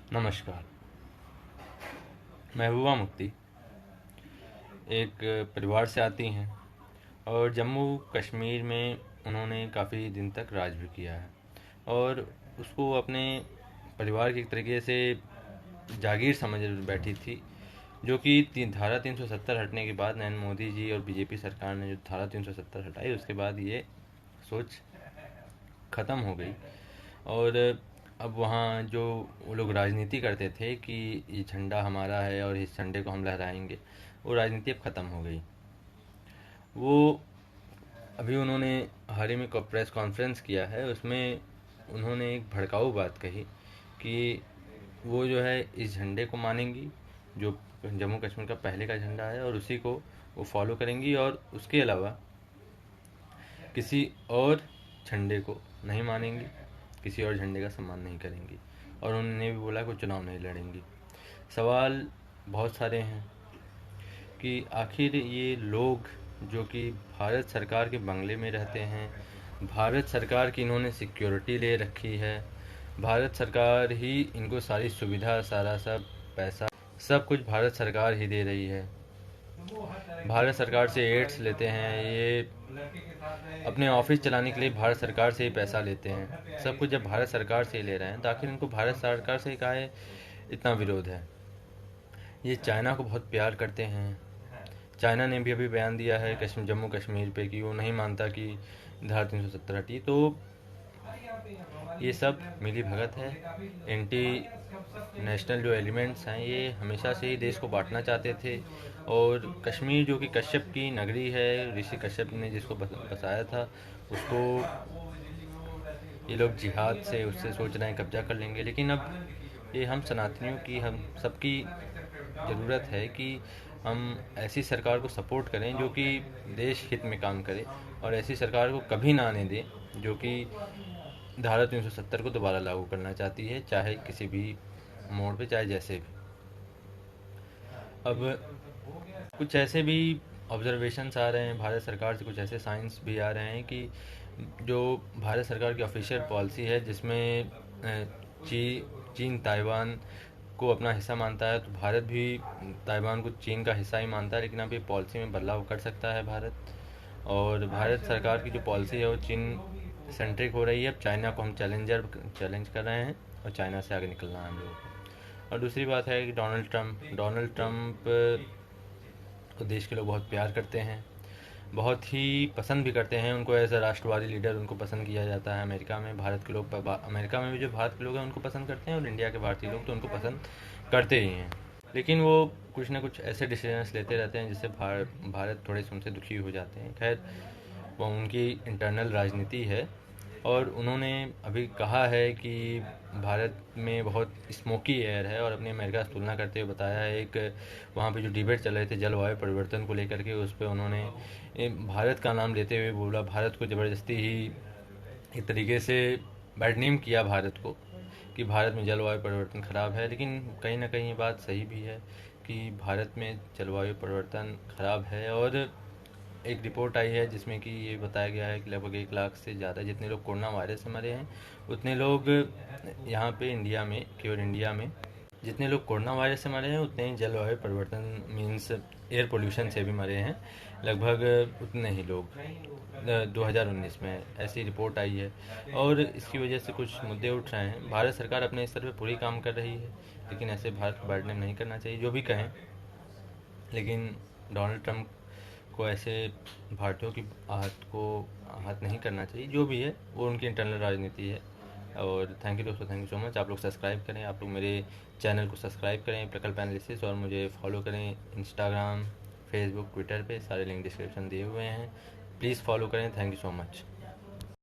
नमस्कार। महबूबा मुफ्ती एक परिवार से आती हैं और जम्मू कश्मीर में उन्होंने काफ़ी दिन तक राज भी किया है और उसको अपने परिवार की एक तरीके से जागीर समझ बैठी थी, जो कि धारा 370 हटने के बाद नरेंद्र मोदी जी और बीजेपी सरकार ने जो धारा 370 हटाई उसके बाद ये सोच ख़त्म हो गई। और अब वहाँ जो वो लोग राजनीति करते थे कि ये झंडा हमारा है और इस झंडे को हम लहराएंगे, वो राजनीति अब ख़त्म हो गई। वो अभी उन्होंने हाल ही में प्रेस कॉन्फ्रेंस किया है, उसमें उन्होंने एक भड़काऊ बात कही कि वो जो है इस झंडे को मानेंगी जो जम्मू कश्मीर का पहले का झंडा है और उसी को वो फॉलो करेंगी और उसके अलावा किसी और झंडे को नहीं मानेंगी, किसी और झंडे का सम्मान नहीं करेंगी और उन्होंने भी बोला कि चुनाव नहीं लड़ेंगी। सवाल बहुत सारे हैं कि आखिर ये लोग जो कि भारत सरकार के बंगले में रहते हैं, भारत सरकार की इन्होंने सिक्योरिटी ले रखी है, भारत सरकार ही इनको सारी सुविधा, सारा सब पैसा, सब कुछ भारत सरकार ही दे रही है, भारत सरकार से एड्स लेते हैं, ये अपने ऑफिस चलाने के लिए भारत सरकार से ही पैसा लेते हैं। सब कुछ जब भारत सरकार से ही ले रहे हैं तो आखिर इनको भारत सरकार से काहे इतना विरोध है। ये चाइना को बहुत प्यार करते हैं। चाइना ने भी अभी बयान दिया है जम्मू कश्मीर पे कि वो नहीं मानता कि धारा 370 हटी। तो ये सब मिली भगत है। एंटी नेशनल जो एलिमेंट्स हैं ये हमेशा से ही देश को बांटना चाहते थे और कश्मीर जो कि कश्यप की नगरी है, ऋषि कश्यप ने जिसको बसाया था, उसको ये लोग जिहाद से उससे सोच रहे हैं कब्जा कर लेंगे। लेकिन अब ये हम सनातनियों की, हम सबकी ज़रूरत है कि हम ऐसी सरकार को सपोर्ट करें जो कि देश हित में काम करे और ऐसी सरकार को कभी ना आने दें जो कि धारा 370 को दोबारा लागू करना चाहती है, चाहे किसी भी मोड़ पे, चाहे जैसे भी। अब कुछ ऐसे भी ऑब्जर्वेशंस आ रहे हैं भारत सरकार से, कुछ ऐसे साइंस भी आ रहे हैं कि जो भारत सरकार की ऑफिशियल पॉलिसी है जिसमें चीन ताइवान को अपना हिस्सा मानता है, तो भारत भी ताइवान को चीन का हिस्सा ही मानता है। लेकिन अब ये पॉलिसी में बदलाव कर सकता है भारत, और भारत सरकार की जो पॉलिसी है वो चीन सेंट्रिक हो रही है। अब चाइना को हम चैलेंज कर रहे हैं और चाइना से आगे निकलना है हम लोगों को। और दूसरी बात है कि डोनाल्ड ट्रंप को देश के लोग बहुत प्यार करते हैं, बहुत ही पसंद भी करते हैं। उनको एज अ राष्ट्रवादी लीडर उनको पसंद किया जाता है अमेरिका में। भारत के लोग अमेरिका में भी जो भारत के लोग हैं उनको पसंद करते हैं और इंडिया के भारतीय लोग तो उनको पसंद करते ही हैं। लेकिन वो कुछ ना कुछ ऐसे डिसीजंस लेते रहते हैं जिससे भारत थोड़े से उनसे दुखी हो जाते हैं। खैर, वो उनकी इंटरनल राजनीति है। और उन्होंने अभी कहा है कि भारत में बहुत स्मोकी एयर है और अपनी अमेरिका से तुलना करते हुए बताया है। एक वहाँ पे जो डिबेट चल रहे थे जलवायु परिवर्तन को लेकर के, उस पर उन्होंने भारत का नाम लेते हुए बोला, भारत को ज़बरदस्ती ही एक तरीके से बैड नेम किया भारत को कि भारत में जलवायु परिवर्तन ख़राब है। लेकिन कहीं ना कहीं ये बात सही भी है कि भारत में जलवायु परिवर्तन ख़राब है। और एक रिपोर्ट आई है जिसमें कि ये बताया गया है कि लगभग 1 लाख से ज़्यादा जितने लोग कोरोना वायरस से मरे हैं, उतने लोग यहाँ पे इंडिया में, केवल इंडिया में जितने लोग कोरोना वायरस से मरे हैं उतने ही जलवायु परिवर्तन मीन्स एयर पोल्यूशन से भी मरे हैं, लगभग उतने ही लोग 2019 में ऐसी रिपोर्ट आई है। और इसकी वजह से कुछ मुद्दे उठ रहे हैं। भारत सरकार अपने स्तर पर पूरी काम कर रही है, लेकिन ऐसे भारत को बैडनेम नहीं करना चाहिए जो भी कहें। लेकिन डोनाल्ड ट्रंप को ऐसे भारतीयों की आहत नहीं करना चाहिए। जो भी है वो उनकी इंटरनल राजनीति है। और थैंक यू दोस्तों, थैंक यू सो मच। आप लोग सब्सक्राइब करें, आप लोग मेरे चैनल को सब्सक्राइब करें प्रकल्प एनालिसिस, और मुझे फॉलो करें इंस्टाग्राम, फेसबुक, ट्विटर पे। सारे लिंक डिस्क्रिप्शन दिए हुए हैं, प्लीज़ फॉलो करें। Thank you so much.